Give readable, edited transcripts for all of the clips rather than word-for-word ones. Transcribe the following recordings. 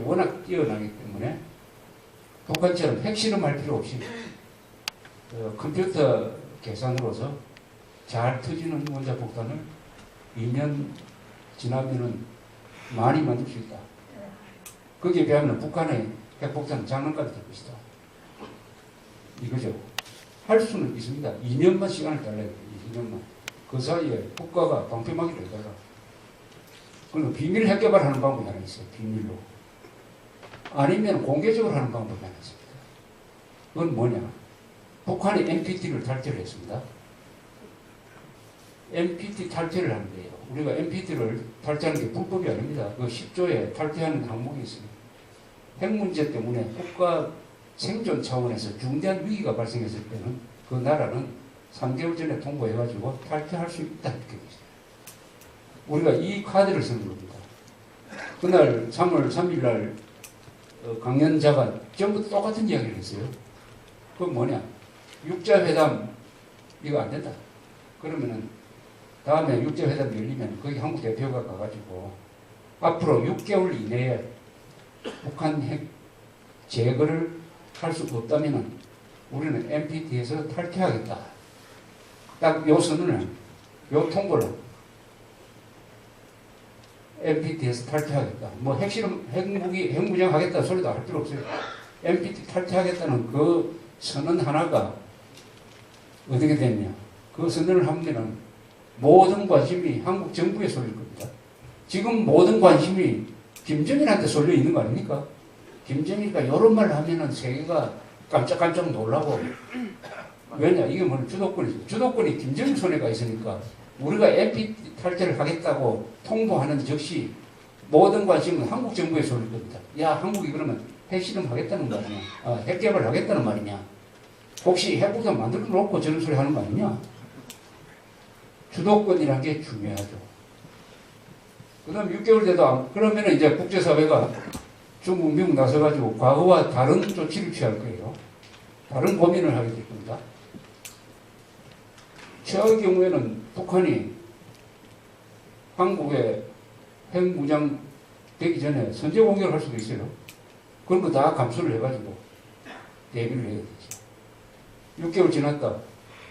워낙 뛰어나기 때문에 북한처럼 핵실험할 필요 없이 컴퓨터 계산으로서 잘 터지는 원자폭탄을 2년 지나면은 많이 만들 수 있다. 거기에 비하면 북한의 핵폭탄은 장난감이 될 것이다. 이거죠. 할 수는 있습니다. 2년만 시간을 달라야 돼요. 2년만. 그 사이에 국가가 방패막이를 해달라. 그리고 비밀 핵 개발하는 방법이 하나 있어요. 비밀로. 아니면 공개적으로 하는 방법이 하나 있습니다. 그건 뭐냐. 북한이 NPT를 탈퇴를 했습니다. NPT 탈퇴를 하는데요. 우리가 NPT를 탈퇴하는 게 불법이 아닙니다. 그 10조에 탈퇴하는 항목이 있습니다. 핵 문제 때문에 국가 생존 차원에서 중대한 위기가 발생했을 때는 그 나라는 3개월 전에 통보해가지고 탈퇴할 수 있다. 이렇게 되죠. 우리가 이 카드를 쓰는 겁니다. 그날 3월 3일 날 강연자가 전부 똑같은 이야기를 했어요. 그건 뭐냐. 육자회담 이거 안 된다. 그러면은 다음에 육자회담 열리면 거기 한국 대표가 가가지고 앞으로 6개월 이내에 북한 핵 제거를 할 수 없다면은 우리는 NPT에서 탈퇴하겠다. 딱 요 선언을, 요 통보를 NPT에서 탈퇴하겠다. 뭐 핵실험, 핵무장 하겠다 소리도 할 필요 없어요. NPT 탈퇴하겠다는 그 선언 하나가 어떻게 됐냐. 그 선언을 하면은 모든 관심이 한국 정부에 쏠릴 겁니다. 지금 모든 관심이 김정일한테 쏠려 있는 거 아닙니까? 김정일이가 이런 말 하면은 세계가 깜짝깜짝 놀라고. 왜냐? 이게 뭐냐? 주도권이죠. 주도권이 김정일 손에 가 있으니까 우리가 NPT 탈퇴를 하겠다고 통보하는 즉시 모든 관심은 한국 정부에 쏠릴 겁니다. 야, 한국이 그러면 핵실험 하겠다는 거 아니냐? 핵 개발 하겠다는 말이냐? 혹시 핵폭탄 만들어 놓고 저런 소리 하는 거 아니냐? 주도권이라는 게 중요하죠. 그 다음 6개월 돼도 그러면 이제 국제사회가 중국, 미국 나서가지고 과거와 다른 조치를 취할 거예요. 다른 고민을 하게 될 겁니다. 최악의 경우에는 북한이 한국에 핵무장 되기 전에 선제 공격을 할 수도 있어요. 그런 거 다 감수를 해가지고 대비를 해야 되죠. 6개월 지났다.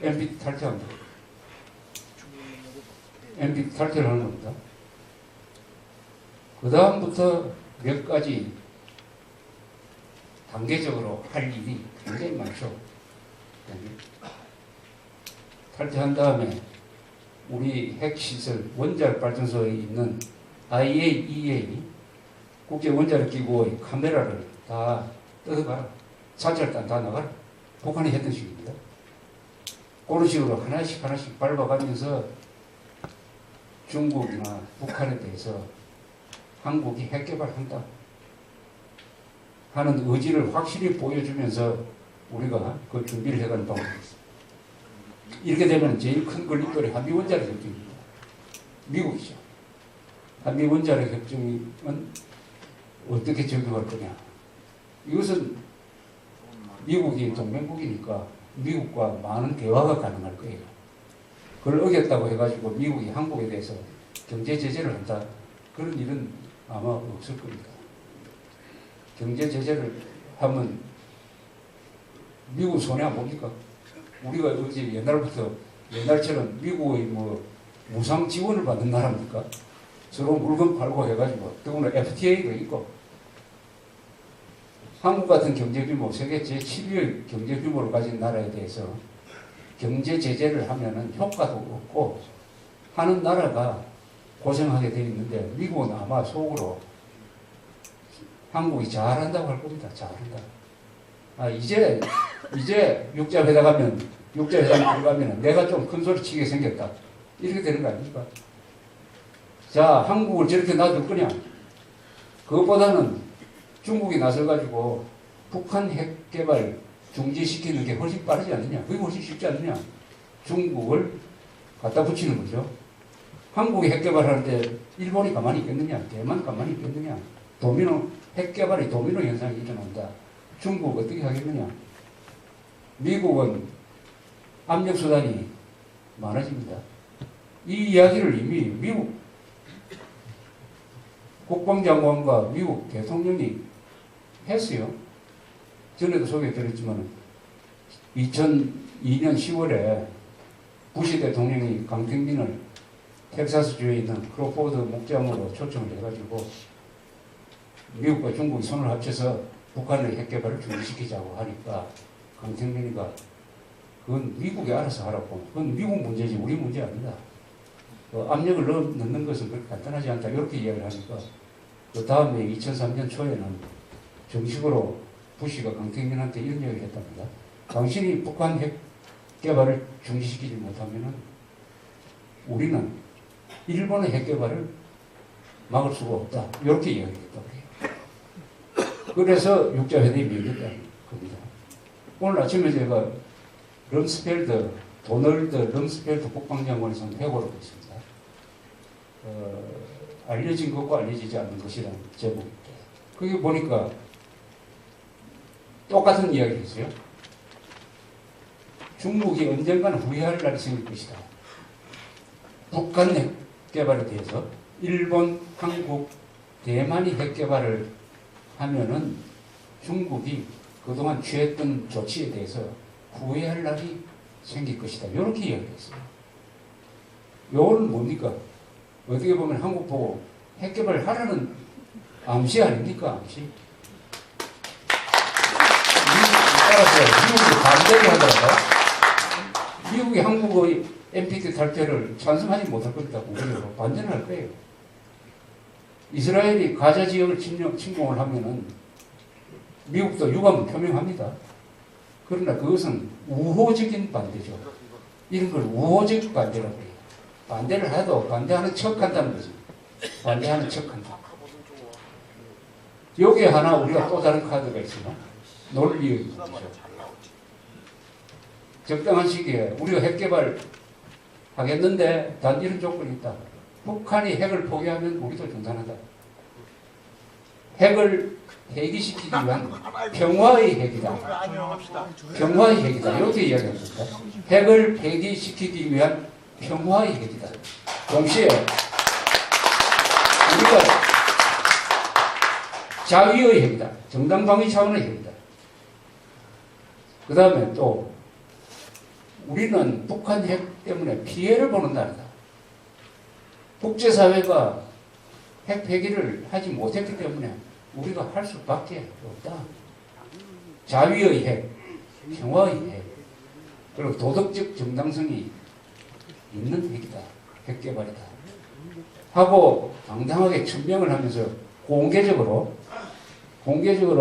NPT 탈퇴합니다. NPT 탈퇴를 하는 겁니다. 그 다음부터 몇 가지 단계적으로 할 일이 굉장히 많죠. 탈퇴한 다음에 우리 핵시설 원자력 발전소에 있는 IAEA 국제 원자력 기구의 카메라를 다 뜯어가라. 사찰단 다 나가라. 북한이 했던 식입니다. 그런 식으로 하나씩 밟아가면서 중국이나 북한에 대해서 한국이 핵 개발한다 하는 의지를 확실히 보여주면서 우리가 그 준비를 해가는 방법이 있습니다. 이렇게 되면 제일 큰 걸림돌이 한미원자력 협정입니다. 미국이죠. 한미원자력 협정은 어떻게 적용할 거냐. 이것은 미국이 동맹국이니까 미국과 많은 대화가 가능할 거예요. 그걸 어겼다고 해가지고 미국이 한국에 대해서 경제 제재를 한다. 그런 일은 아마 없을 겁니다. 경제 제재를 하면 미국 손해 안 봅니까? 우리가 어제 옛날처럼 미국의 뭐 무상 지원을 받는 나라입니까? 서로 물건 팔고 해가지고 더구나 FTA가 있고 한국 같은 경제 규모, 세계 제7위의 경제 규모를 가진 나라에 대해서 경제 제재를 하면은 효과도 없고 하는 나라가 고생하게 되어 있는데 미국은 아마 속으로 한국이 잘한다고 할 겁니다. 잘한다. 이제 육자회담 들어가면 내가 좀 큰 소리 치게 생겼다. 이렇게 되는 거 아닙니까? 자, 한국을 저렇게 놔둘 거냐? 그것보다는 중국이 나서가지고 북한 핵 개발 중지시키는 게 훨씬 빠르지 않느냐? 그게 훨씬 쉽지 않느냐? 중국을 갖다 붙이는 거죠. 한국이 핵 개발하는데 일본이 가만히 있겠느냐? 대만 가만히 있겠느냐? 핵 개발의 도미노 현상이 일어난다. 중국 어떻게 하겠느냐? 미국은 압력 수단이 많아집니다. 이 이야기를 이미 미국 국방장관과 미국 대통령이 했어요. 전에도 소개해드렸지만 2002년 10월에 부시 대통령이 강택민을 텍사스주에 있는 크로포드 목장으로 초청을 해가지고 미국과 중국이 손을 합쳐서 북한의 핵개발을 중지시키자고 하니까 강택민이가 그건 미국이 알아서 하라고. 그건 미국 문제지 우리 문제 아니다. 압력을 넣는 것은 그렇게 간단하지 않다. 이렇게 이야기를 하니까 그 다음에 2003년 초에는 정식으로 부시가 강택민한테 이런 이야기를 했답니다. 당신이 북한 핵 개발을 중지시키지 못하면은 우리는 일본의 핵 개발을 막을 수가 없다. 이렇게 이야기했다고 해요. 그래서 육자회담이 열렸다는 겁니다. 오늘 아침에 제가 도널드 럼스펠드 국방장관에서 회고를 했습니다. 알려진 것과 알려지지 않는 것이라는 제목인데 거기 보니까 똑같은 이야기를 했어요. 중국이 언젠가는 후회할 날이 생길 것이다. 북한 핵 개발에 대해서 일본, 한국, 대만이 핵 개발을 하면은 중국이 그동안 취했던 조치에 대해서 후회할 날이 생길 것이다. 이렇게 이야기했어요. 요거는 뭡니까? 어떻게 보면 한국 보고 핵 개발을 하라는 암시 아닙니까? 암시. 따라서 미국이 반대를 하더라도 미국이 한국의 NPT 탈퇴를 찬성하지 못할 겁니다. 공개적으로 반대는 할 거예요. 이스라엘이 가자 지역을 침공을 하면은 미국도 유감을 표명합니다. 그러나 그것은 우호적인 반대죠. 이런 걸 우호적 반대라고 해요. 반대를 해도 반대하는 척 한다는 거죠. 반대하는 척 한다. 여기에 하나 우리가 또 다른 카드가 있어요. 논리의 문제죠. 적당한 시기에 우리가 핵 개발 하겠는데 단 이런 조건이 있다. 북한이 핵을 포기하면 우리도 중단한다. 핵을 폐기시키기 위한 평화의 핵이다. 평화의 핵이다. 이렇게 이야기합니다. 핵을 폐기시키기 위한 평화의 핵이다. 동시에 우리가 자위의 핵이다. 정당방위 차원의 핵이다. 그 다음에 또 우리는 북한 핵 때문에 피해를 보는 나라다. 국제사회가 핵 폐기를 하지 못했기 때문에 우리가 할 수밖에 없다. 자위의 핵, 평화의 핵, 그리고 도덕적 정당성이 있는 핵이다. 핵 개발이다. 하고 당당하게 천명을 하면서 공개적으로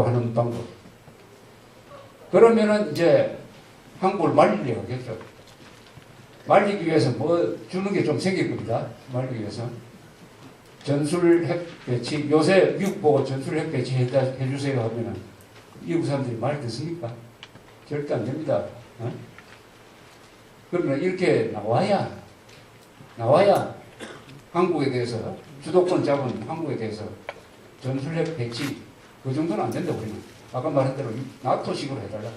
하는 방법. 그러면은 이제 한국을 말리려고 하겠죠. 말리기 위해서 뭐 주는 게 좀 생길 겁니다. 말리기 위해서. 전술 핵 배치, 요새 미국 보고 전술 핵 배치 해주세요 하면은 미국 사람들이 말 듣습니까? 절대 안 됩니다. 어? 그러나 이렇게 나와야 한국에 대해서 주도권 잡은 한국에 대해서 전술 핵 배치 그 정도는 안 된다 우리는. 아까 말한 대로 나토식으로 해달라.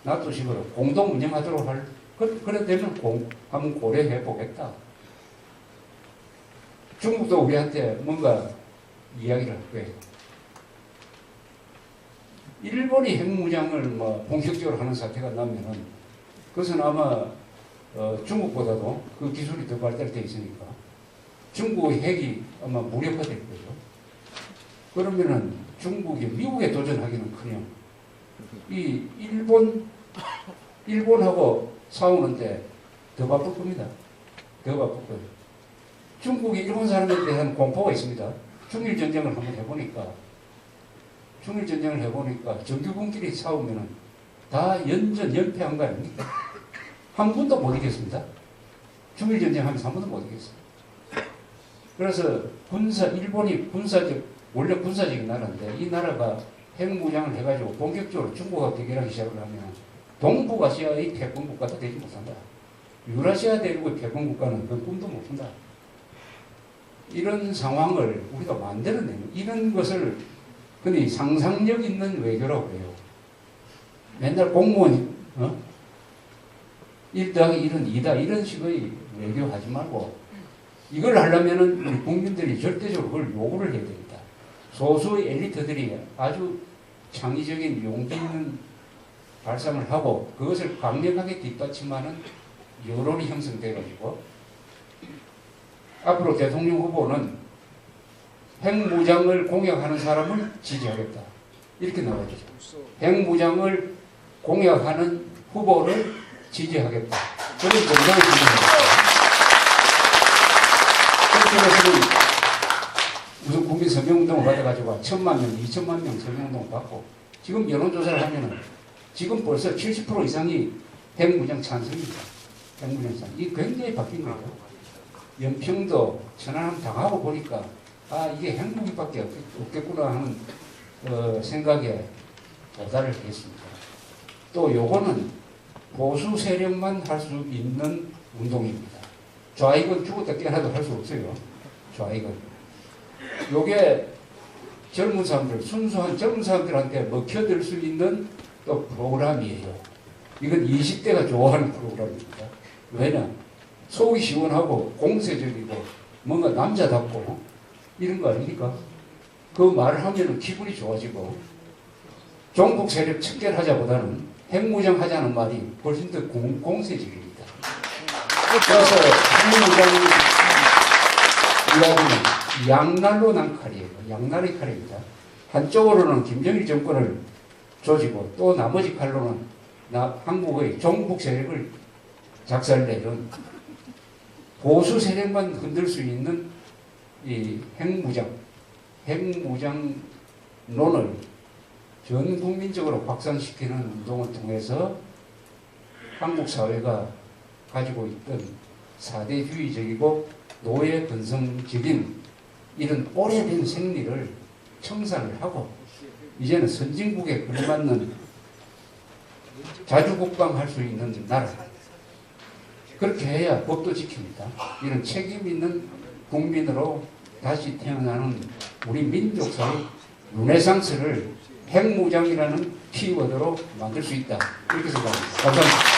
나토식으로 공동 운영하도록 할, 그래 되면 한번 고려해 보겠다. 중국도 우리한테 뭔가 이야기를 할 거예요. 일본이 핵무장을 뭐 본격적으로 하는 사태가 나면은 그것은 아마 중국보다도 그 기술이 더 발달되어 있으니까 중국의 핵이 아마 무력화될 거죠. 그러면은 중국이 미국에 도전하기는커녕 이 일본하고 싸우는데 더 바쁠 겁니다. 더 바쁠 거예요. 중국이 일본 사람에 대한 공포가 있습니다. 중일전쟁을 한번 해보니까 정규군끼리 싸우면은 다 연패한 거 아닙니까? 한 번도 못 이겼습니다. 중일전쟁 하면서 한 번도 못 이겼어요. 그래서 일본이 원래 군사적인 나라인데 이 나라가 핵무장을 해가지고 본격적으로 중국과 대결하기 시작을 하면 동북아시아의 패권국가도 되지 못한다. 유라시아 대륙의 패권국가는 그 꿈도 못 꾼다. 이런 상황을 우리가 만들어내는 이런 것을 근데 상상력 있는 외교라고 해요. 맨날 공무원이 1 더하기 1은 2다 이런 식의 외교하지 말고 이걸 하려면은 우리 국민들이 절대적으로 그걸 요구를 해야 됩니다. 소수의 엘리트들이 아주 창의적인 용기 있는 발상을 하고 그것을 강력하게 뒷받침하는 여론이 형성돼가지고 앞으로 대통령 후보는 핵무장을 공약하는 사람을 지지하겠다. 이렇게 나와야죠. 핵무장을 공약하는 후보를 지지하겠다. 그런 정당을 지지합니다. 그래서는 우선 국민 서명운동을 받아가지고 1,000만 명, 2,000만 명 서명운동을 받고 지금 여론조사를 하면은 지금 벌써 70% 이상이 핵무장 찬성입니다. 핵무장 찬성. 이 굉장히 바뀐 거예요. 연평도 천안함 당하고 보니까 아 이게 핵무기밖에 없겠구나 하는 생각에 도달을 했습니다. 또 요거는 보수 세력만 할 수 있는 운동입니다. 좌익은 죽었다 깨어나도 할 수 없어요. 좌익은. 요게 젊은 사람들, 순수한 젊은 사람들한테 먹혀들 수 있는 또 프로그램이에요. 이건 20대가 좋아하는 프로그램입니다. 왜냐? 속이 시원하고 공세적이고 뭔가 남자답고 이런 거 아닙니까? 그 말을 하면 기분이 좋아지고 종북 세력 척결하자보다는 핵무장 하자는 말이 훨씬 더 공세적입니다. 그래서 핵무장 이야기는 양날로 난 칼이에요. 양날의 칼입니다. 한쪽으로는 김정일 정권을 조지고 또 나머지 칼로는 한국의 종북 세력을 작살내는 보수 세력만 흔들 수 있는 이 핵무장론을 전 국민적으로 확산시키는 운동을 통해서 한국 사회가 가지고 있던 사대주의적이고 노예 근성적인 이런 오래된 생리를 청산을 하고 이제는 선진국에 걸맞는 자주국방할 수 있는 나라 그렇게 해야 법도 지킵니다. 이런 책임 있는 국민으로 다시 태어나는 우리 민족사의 르네상스를 핵무장이라는 키워드로 만들 수 있다. 이렇게 생각합니다. 감사합니다.